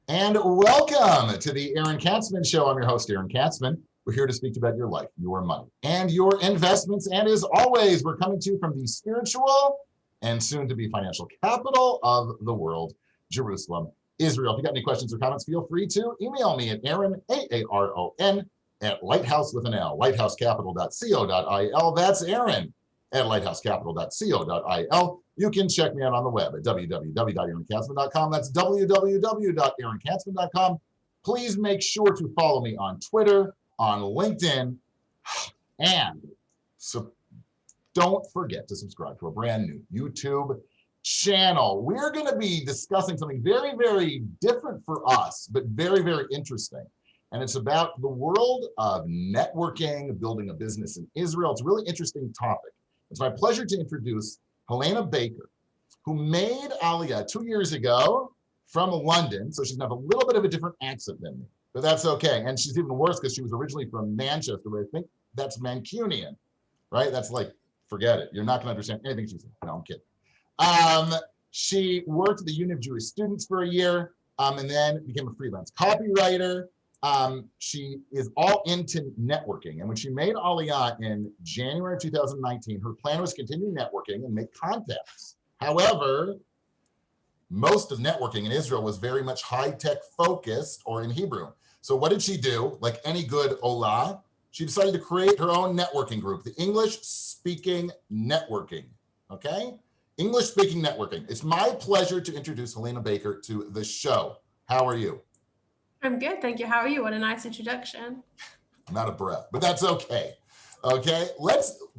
And welcome to the Aaron Katsman Show. I'm your host, Aaron Katsman. We're here to speak about your life, your money, and your investments. And as always, we're coming to you from the spiritual and soon to be financial capital of the world, Jerusalem, Israel. If you got any questions or comments, feel free to email me at Aaron, A-A-R-O-N, at lighthouse with an L, lighthousecapital.co.il. That's Aaron at lighthousecapital.co.il. You can check me out on the web at www.aaronkatsman.com. That's www.aaronkatsman.com. Please make sure to follow me on Twitter, on LinkedIn, and so don't forget to subscribe to a brand new YouTube channel. We're going to be discussing something very, very different for us, but very, very interesting. And it's about the world of networking, building a business in Israel. It's a really interesting topic. It's my pleasure to introduce Helena Baker, who made Aliyah 2 years ago from London. So she's going to have a little bit of a different accent than me, but that's okay. And she's even worse because she was originally from Manchester, where I think that's Mancunian, right? That's like, forget it. You're not going to understand anything she's saying. No, I'm kidding. She worked at the Union of Jewish Students for a year and then became a freelance copywriter. She is all into networking. And when she made Aliyah in January of 2019, her plan was to continue networking and make contacts. However, most of networking in Israel was very much high-tech focused, or in Hebrew. So what did she do? Like any good Oleh, she decided to create her own networking group, the English-speaking networking, okay? English-speaking networking. It's my pleasure to introduce Helena Baker to the show. How are you? I'm good, thank you. How are you? What a nice introduction. I'm out of breath, but that's okay. Okay,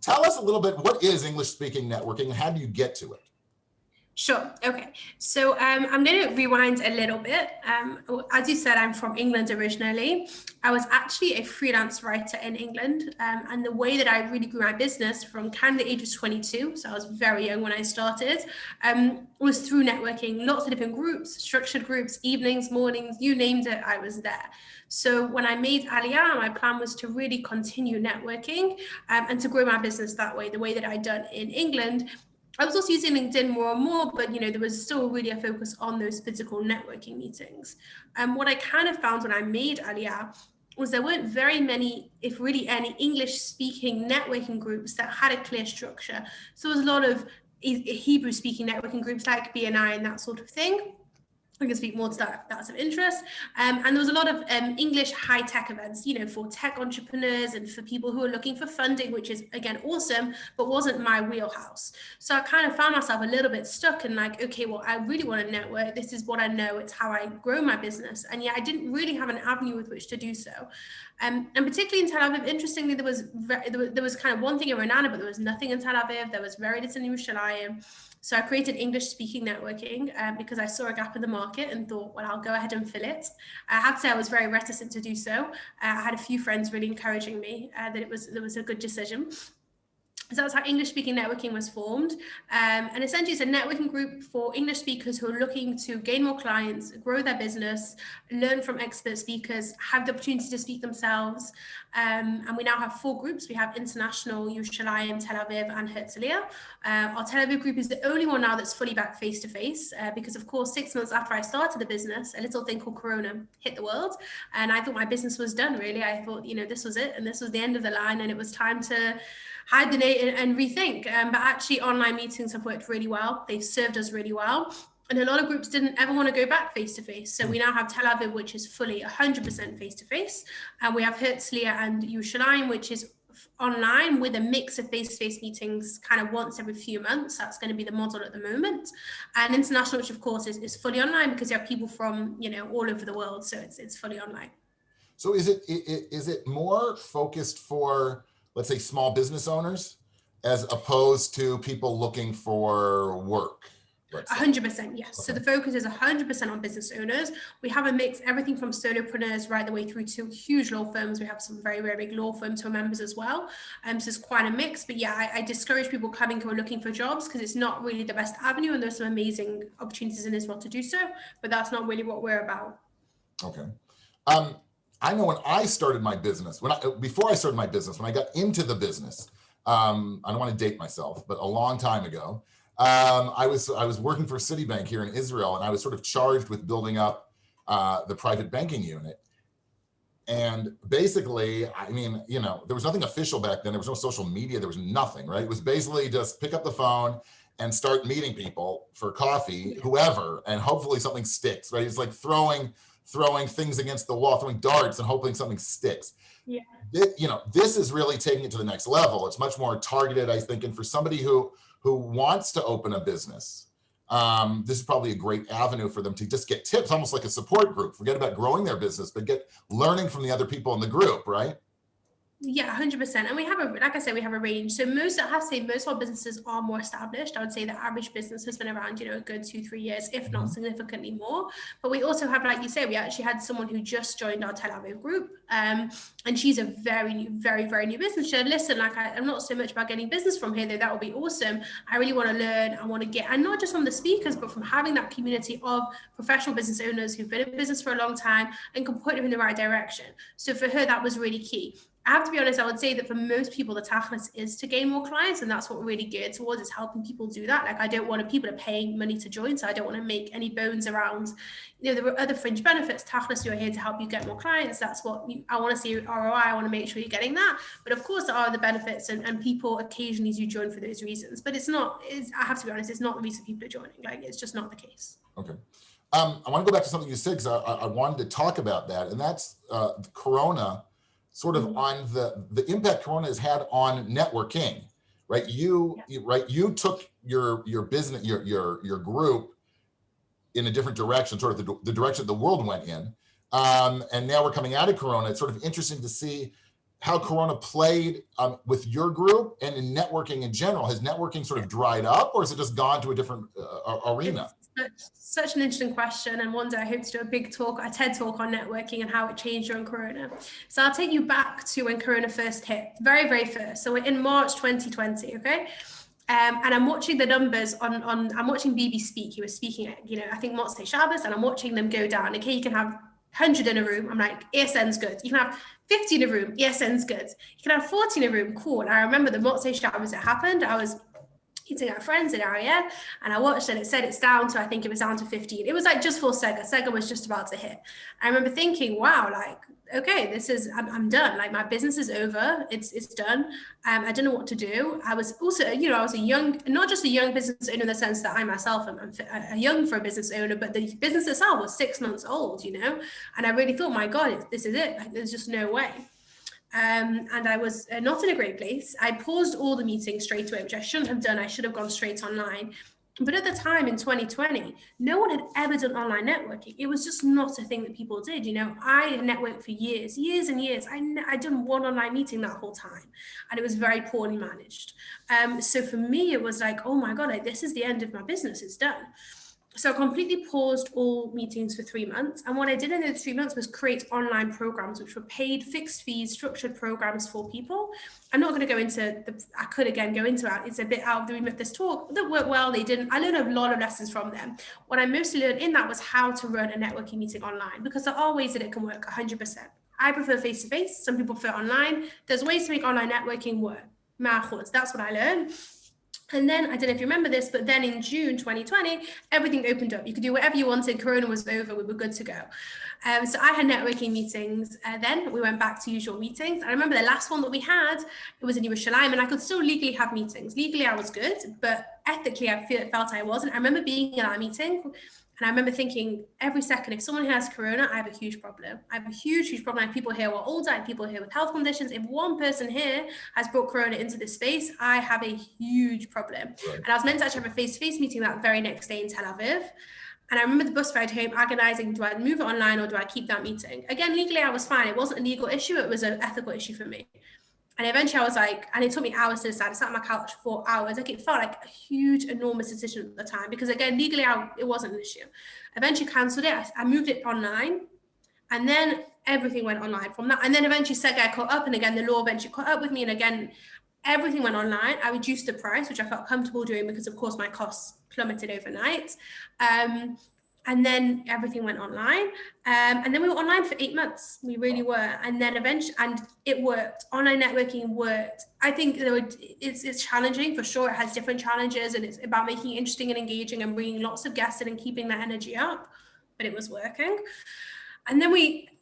tell us a little bit, what is English-speaking networking and how do you get to it? Sure. Okay. So I'm going to rewind a little bit. As you said, I'm from England originally. I was actually a freelance writer in England. And the way that I really grew my business from kind of the age of 22, so I was very young when I started, was through networking, lots of different groups, structured groups, evenings, mornings, you named it, I was there. So when I made Aliyah, my plan was to really continue networking and to grow my business that way, the way that I'd done in England. I was also using LinkedIn more and more, but there was still really a focus on those physical networking meetings. What I kind of found when I made Aliyah was there weren't very many, if really any, English-speaking networking groups that had a clear structure. So there was a lot of Hebrew-speaking networking groups like BNI and that sort of thing. I can speak more to that if that's of interest. And there was a lot of English high-tech events, for tech entrepreneurs and for people who are looking for funding, which is, again, awesome, but wasn't my wheelhouse. So I kind of found myself a little bit stuck and like, okay, well, I really want to network. This is what I know. It's how I grow my business. And yet I didn't really have an avenue with which to do so. And particularly in Tel Aviv, interestingly, there was kind of one thing in Renana, but there was nothing in Tel Aviv. There was very little in Yerushalayim. So I created English-speaking networking because I saw a gap in the market and thought, well, I'll go ahead and fill it. I have to say I was very reticent to do so. I had a few friends really encouraging me that it was a good decision. So that's how English-speaking networking was formed. And essentially it's a networking group for English speakers who are looking to gain more clients, grow their business, learn from expert speakers, have the opportunity to speak themselves. And we now have 4 groups. We have International, Yerushalayim, Tel Aviv, and Herzliya. Our Tel Aviv group is the only one now that's fully back face-to-face because, of course, 6 months after I started the business, a little thing called Corona hit the world. And I thought my business was done, really. I thought, this was it. And this was the end of the line. And it was time to hibernate and rethink. But actually, online meetings have worked really well. They've served us really well. And a lot of groups didn't ever want to go back face-to-face. So we now have Tel Aviv, which is fully 100% face-to-face. And we have Herzliya and Yerushalayim, which is online with a mix of face-to-face meetings kind of once every few months. That's going to be the model at the moment. And International, which of course is fully online because you have people from, all over the world. So it's fully online. So is it more focused for, let's say, small business owners as opposed to people looking for work? 100%, yes. Okay. So the focus is 100% on business owners. We have a mix, everything from solopreneurs right the way through to huge law firms. We have some very, very big law firms who are members as well. So it's quite a mix. But yeah, I discourage people coming who are looking for jobs because it's not really the best avenue, and there's some amazing opportunities in Israel to do so. But that's not really what we're about. Okay. I know when I started my business, before I started my business, when I got into the business, I don't want to date myself, but a long time ago, I was working for Citibank here in Israel, and I was sort of charged with building up the private banking unit. And basically, I mean, you know, there was nothing official back then. There was no social media. There was nothing, right? It was basically just pick up the phone and start meeting people for coffee, whoever, and hopefully something sticks, right? It's like throwing things against the wall, throwing darts and hoping something sticks. Yeah. You know, this is really taking it to the next level. It's much more targeted, I think, and for somebody who wants to open a business, this is probably a great avenue for them to just get tips, almost like a support group. Forget about growing their business, but get learning from the other people in the group, right? Yeah, 100%. And we have like I said, we have a range. So I have to say most of our businesses are more established. I would say the average business has been around, you know, a good 2-3 years, if not significantly more. But we also have, like you say, we actually had someone who just joined our Tel Aviv group. And she's a very new, very, very new business. She said, listen, like I'm not so much about getting business from here, though that would be awesome. I really want to learn. I want to get, and not just from the speakers, but from having that community of professional business owners who've been in business for a long time and can point them in the right direction. So for her, that was really key. I have to be honest, I would say that for most people, the tachlis is to gain more clients, and that's what we're really geared towards, is helping people do that. Like, I don't want people to pay money to join, so I don't want to make any bones around, you know, there are other fringe benefits. Tachlis, you're here to help you get more clients. That's what I want to see ROI. I want to make sure you're getting that. But of course, there are the benefits, and people occasionally do join for those reasons. But I have to be honest, it's not the reason people are joining. Like, it's just not the case. Okay. I want to go back to something you said, because I wanted to talk about that, and that's Corona. Sort of on the impact Corona has had on networking, right? You took your business, your group in a different direction, sort of the direction the world went in. And now we're coming out of Corona. It's sort of interesting to see how Corona played with your group and in networking in general. Has networking sort of dried up, or has it just gone to a different arena? It's such an interesting question, and one day I hope to do a TED talk on networking and how it changed during Corona. So I'll take you back to when Corona first hit, very, very first. So we're in March 2020, okay? And I'm watching the numbers I'm watching BB speak. He was speaking at, you know, I think Motzei Shabbos, and I'm watching them go down. Okay, you can have 100 in a room. I'm like, ESN's good. You can have 50 in a room. ESN's good. You can have 40 in a room. Cool. And I remember the Motzei Shabbos, it happened. I was eating at friends in Aliyah, and I watched it. It said it's down to, I think it was down to 15. It was like just for Sega. Sega was just about to hit. I remember thinking, wow, like, okay, I'm done. Like, my business is over. It's done. I didn't know what to do. I was also, you know, I was not just a young business owner in the sense that I myself am young for a business owner, but the business itself was 6 months old, you know? And I really thought, my God, this is it. Like, there's just no way. And I was not in a great place. I paused all the meetings straight away, which I shouldn't have done. I should have gone straight online. But at the time in 2020, no one had ever done online networking. It was just not a thing that people did. You know, I had networked for years and years. I done one online meeting that whole time, and it was very poorly managed. So for me, it was like, oh my God, like, this is the end of my business. It's done. So I completely paused all meetings for 3 months. And what I did in those 3 months was create online programs, which were paid, fixed fees, structured programs for people. I'm not going to go into I could again go into that. It's a bit out of the remit of this talk. That worked well. They didn't. I learned a lot of lessons from them. What I mostly learned in that was how to run a networking meeting online, because there are ways that it can work 100%. I prefer face-to-face. Some people prefer online. There's ways to make online networking work. That's what I learned. And then, I don't know if you remember this, but then in June 2020, everything opened up. You could do whatever you wanted. Corona was over. We were good to go. So I had networking meetings. Then we went back to usual meetings. I remember the last one that we had, it was in Yerushalayim, and I could still legally have meetings. Legally, I was good, but ethically, I felt I wasn't. I remember being in that meeting, and I remember thinking every second, if someone has Corona, I have a huge problem. I have a huge, huge problem. I have people here who are older, I have people here with health conditions. If one person here has brought Corona into this space, I have a huge problem. Right. And I was meant to actually have a face-to-face meeting that very next day in Tel Aviv. And I remember the bus ride home agonizing, do I move it online or do I keep that meeting? Again, legally, I was fine. It wasn't a legal issue. It was an ethical issue for me. And eventually I was like, and it took me hours to decide. I sat on my couch for hours. Like, it felt like a huge, enormous decision at the time, because again, legally, it wasn't an issue. Eventually canceled it. I moved it online, and then everything went online from that. And then eventually Sega caught up, and again, the law eventually caught up with me. And again, everything went online. I reduced the price, which I felt comfortable doing because of course my costs plummeted overnight. And then everything went online. And then we were online for 8 months. We really were. And then eventually, and it worked. Online networking worked. I think it's challenging for sure. It has different challenges, and it's about making it interesting and engaging and bringing lots of guests in and keeping that energy up. but it was working. And then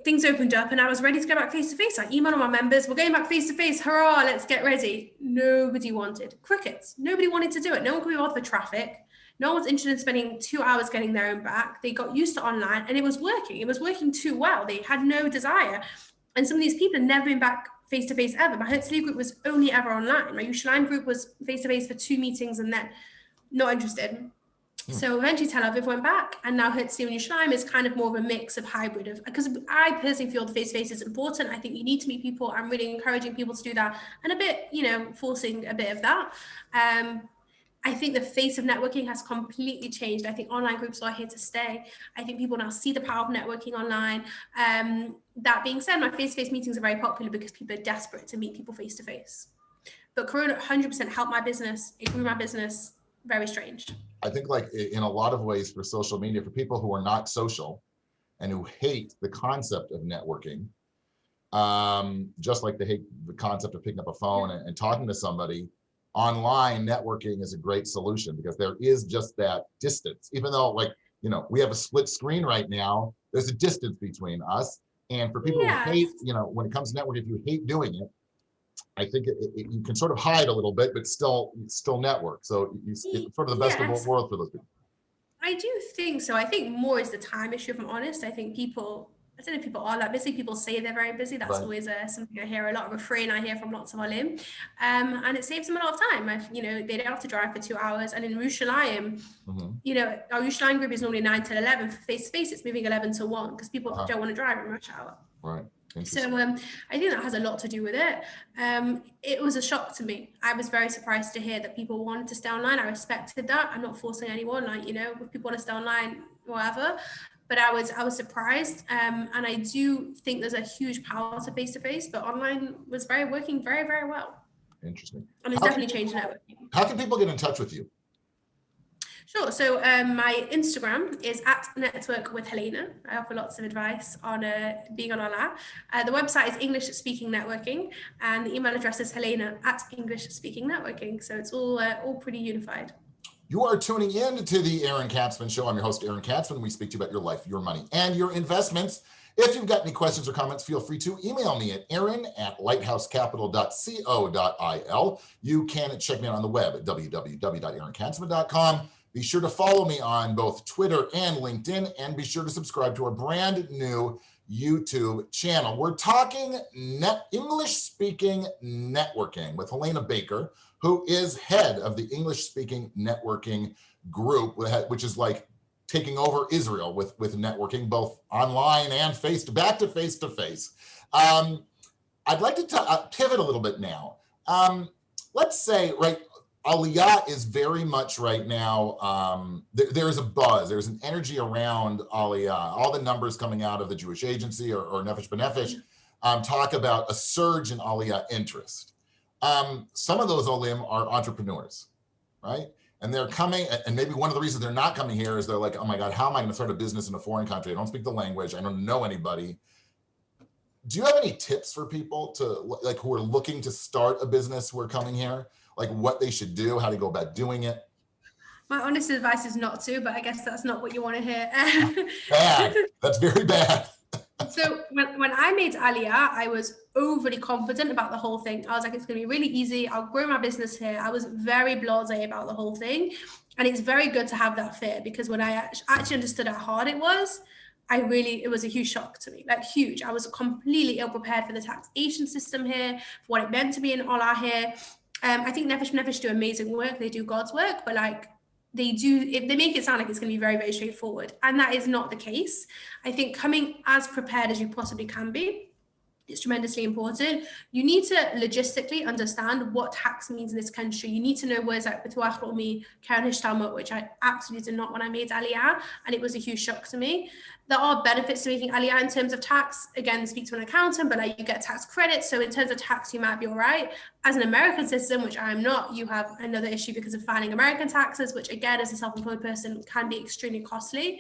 things opened up and I was ready to go back face to face. I emailed all my members, we're going back face to face, hurrah, let's get ready. Nobody wanted. Crickets. Nobody wanted to do it. No one could be bothered for traffic. No one was interested in spending 2 hours getting there and back. They got used to online and it was working. It was working too well. They had no desire. And some of these people had never been back face to face ever. My Herzliya group was only ever online. My Yerushalayim group was face to face for 2 meetings and then not interested. So eventually Tel Aviv went back, and now Herzliya and Yerushalayim is kind of more of a mix of hybrid of, because I personally feel the face-to-face is important. I think you need to meet people. I'm really encouraging people to do that, and a bit, forcing a bit of that. I think the face of networking has completely changed. I think online groups are here to stay. I think people now see the power of networking online. That being said, my face-to-face meetings are very popular because people are desperate to meet people face-to-face. But Corona 100% helped my business. It grew my business. Very strange. I think like in a lot of ways for social media, for people who are not social and who hate the concept of networking, just like they hate the concept of picking up a phone and talking to somebody, online networking is a great solution because there is just that distance. Even though we have a split screen right now, there's a distance between us. And for people who hate, when it comes to networking, if you hate doing it, I think you can sort of hide a little bit, but still network. So it's sort of the best of both worlds for those people. I do think so. I think more is the time issue, if I'm honest. I think I don't know if people are that busy. People say they're very busy. That's always something I hear a lot, a refrain I hear from lots of Olim. And it saves them a lot of time. They don't have to drive for 2 hours. And in Yerushalayim, our Yerushalayim group is normally 9 till 11. For face-to-face, it's moving 11 to 1 because people don't want to drive in rush hour. Right. So I think that has a lot to do with it. It was a shock to me. I was very surprised to hear that people wanted to stay online. I respected that. I'm not forcing anyone. If people want to stay online, whatever. But I was surprised. And I do think there's a huge power to face-to-face, but online was working very, very well. Interesting. And it's definitely changed networking. How can people get in touch with you? Sure. So my Instagram is @networkwithhelena. I offer lots of advice on being on Oleh. The website is English Speaking Networking, and the email address is Helena @English Speaking Networking. So it's all pretty unified. You are tuning in to the Aaron Katsman Show. I'm your host, Aaron Katsman. We speak to you about your life, your money, and your investments. If you've got any questions or comments, feel free to email me at aaron@lighthousecapital.co.il. You can check me out on the web at www.aaronkatsman.com. Be sure to follow me on both Twitter and LinkedIn, and be sure to subscribe to our brand new YouTube channel. We're talking English-speaking networking with Helena Baker, who is head of the English-speaking networking group, which is like taking over Israel with networking, both online and back to face-to-face. I'd like to pivot a little bit now. Let's say, Aliyah is very much right now, there is a buzz, there's an energy around Aliyah. All the numbers coming out of the Jewish Agency or Nefesh B'Nefesh talk about a surge in Aliyah interest. Some of those Olim are entrepreneurs, right? And they're coming, and maybe one of the reasons they're not coming here is they're like, oh my God, how am I gonna start a business in a foreign country? I don't speak the language, I don't know anybody. Do you have any tips for people who are looking to start a business who are coming here? Like what they should do, how to go about doing it? My honest advice is not to, but I guess that's not what you want to hear. Bad. That's very bad. So when I made Aliyah, I was overly confident about the whole thing. I was like, it's going to be really easy. I'll grow my business here. I was very blasé about the whole thing. And it's very good to have that fear, because when I actually understood how hard it was, it was a huge shock to me, like huge. I was completely ill prepared for the taxation system here, for what it meant to be in Oleh here. I think Nefesh B'Nefesh do amazing work. They do God's work, but they make it sound like it's going to be very, very straightforward. And that is not the case. I think coming as prepared as you possibly can be is tremendously important. You need to logistically understand what tax means in this country. You need to know words like B'tuach Leumi, Keren Hishtalmut, which I absolutely did not when I made Aliyah, and it was a huge shock to me. There are benefits to making Aliyah in terms of tax. Again, speak to an accountant, but you get tax credit. So in terms of tax, you might be all right. As an American citizen, which I'm not, you have another issue because of filing American taxes, which again, as a self-employed person, can be extremely costly.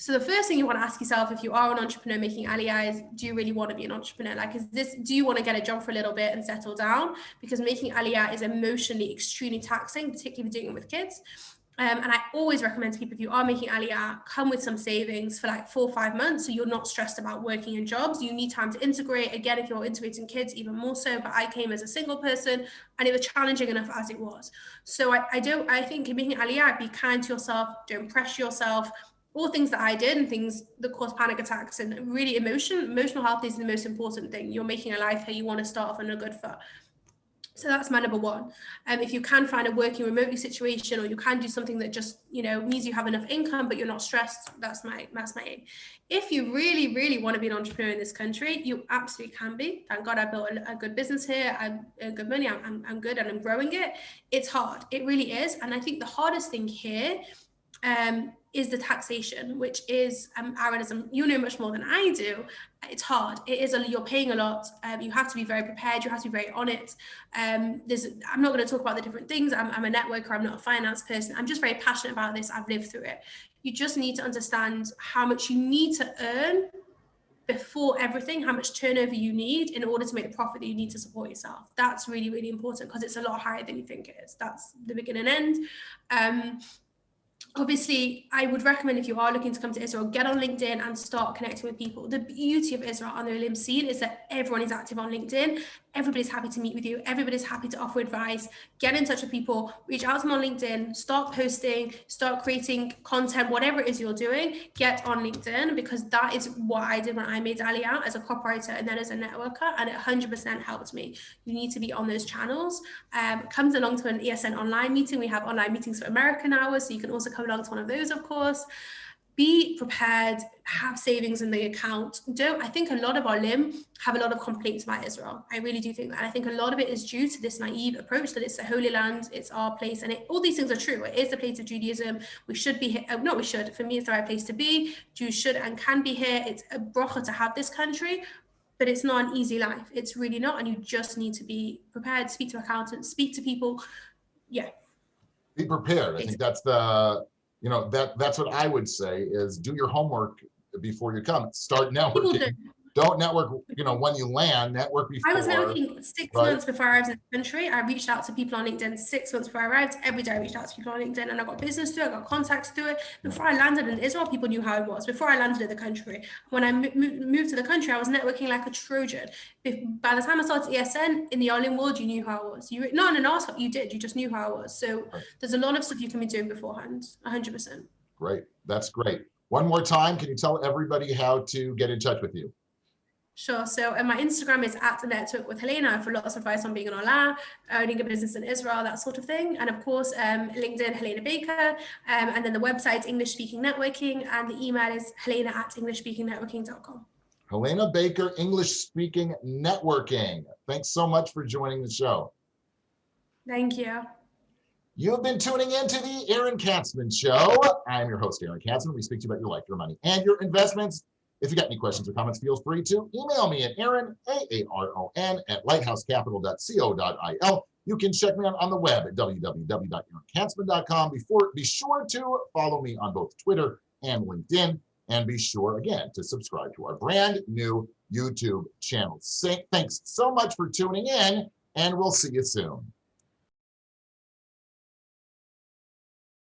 So the first thing you want to ask yourself, if you are an entrepreneur making Aliyah, is do you really want to be an entrepreneur? Do you want to get a job for a little bit and settle down? Because making Aliyah is emotionally extremely taxing, particularly if you're doing it with kids. And I always recommend to people, if you are making Aliyah, come with some savings for like 4 or 5 months, so you're not stressed about working in jobs. You need time to integrate. Again, if you're integrating kids, even more so. But I came as a single person, and it was challenging enough as it was. So I think in making Aliyah, be kind to yourself, don't pressure yourself. All things that I did and things that cause panic attacks, and really emotional health is the most important thing. You're making a life here, you want to start off on a good foot. So that's my number one. If you can find a working remotely situation, or you can do something that just, means you have enough income, but you're not stressed, that's my aim. If you really, really want to be an entrepreneur in this country, you absolutely can be. Thank God I built a good business here. I earn good money. I'm good and I'm growing it. It's hard. It really is. And I think the hardest thing here is the taxation, which is, Aaron, you know much more than I do. It's hard. It is, you're paying a lot. You have to be very prepared. You have to be very on it. I'm not going to talk about the different things. I'm a networker. I'm not a finance person. I'm just very passionate about this. I've lived through it. You just need to understand how much you need to earn before everything, how much turnover you need in order to make the profit that you need to support yourself. That's really, really important, because it's a lot higher than you think it is. That's the beginning and end. Obviously, I would recommend, if you are looking to come to Israel, get on LinkedIn and start connecting with people. The beauty of Israel on the Olim scene is that everyone is active on LinkedIn. Everybody's happy to meet with you. Everybody's happy to offer advice. Get in touch with people. Reach out to them on LinkedIn. Start posting. Start creating content. Whatever it is you're doing, get on LinkedIn, because that is what I did when I made Aliyah as a copywriter and then as a networker, and it 100% helped me. You need to be on those channels. Comes along to an ESN online meeting. We have online meetings for American hours, so you can also come along to one of those, of course. Be prepared, have savings in the account. I think a lot of our LIM have a lot of complaints about Israel. I really do think that. And I think a lot of it is due to this naive approach that it's the Holy Land, it's our place. And all these things are true. It is the place of Judaism. We should be here. For me, it's the right place to be. Jews should and can be here. It's a bracha to have this country, but it's not an easy life. It's really not. And you just need to be prepared, speak to accountants, speak to people. Yeah. Be prepared. I think that's that's what I would say, is do your homework before you come. Start networking. Don't network, when you land, network before. I was networking 6 months before I arrived in the country. I reached out to people on LinkedIn 6 months before I arrived. Every day I reached out to people on LinkedIn, and I got business through it, I got contacts through it. Before I landed in Israel, people knew how it was. Before I landed in the country, when I moved to the country, I was networking like a Trojan. By the time I started ESN, in the Olim world, you knew how I was. Not in an arsehole, you did. You just knew how I was. So there's a lot of stuff you can be doing beforehand, 100%. Great. That's great. One more time, can you tell everybody how to get in touch with you? Sure. So my Instagram is @network with Helena for lots of advice on being an Oleh, owning a business in Israel, that sort of thing. And of course, LinkedIn, Helena Baker. And then the website, English Speaking Networking. And the email is helena@englishspeakingnetworking.com. Helena Baker, English Speaking Networking. Thanks so much for joining the show. Thank you. You've been tuning in to the Aaron Katsman Show. I'm your host, Aaron Katsman. We speak to you about your life, your money, and your investments. If you got any questions or comments, feel free to email me at Aaron, AARON, @lighthousecapital.co.il. You can check me out on the web at www.aaronkatsman.com. Be sure to follow me on both Twitter and LinkedIn. And be sure, again, to subscribe to our brand new YouTube channel. Thanks so much for tuning in, and we'll see you soon.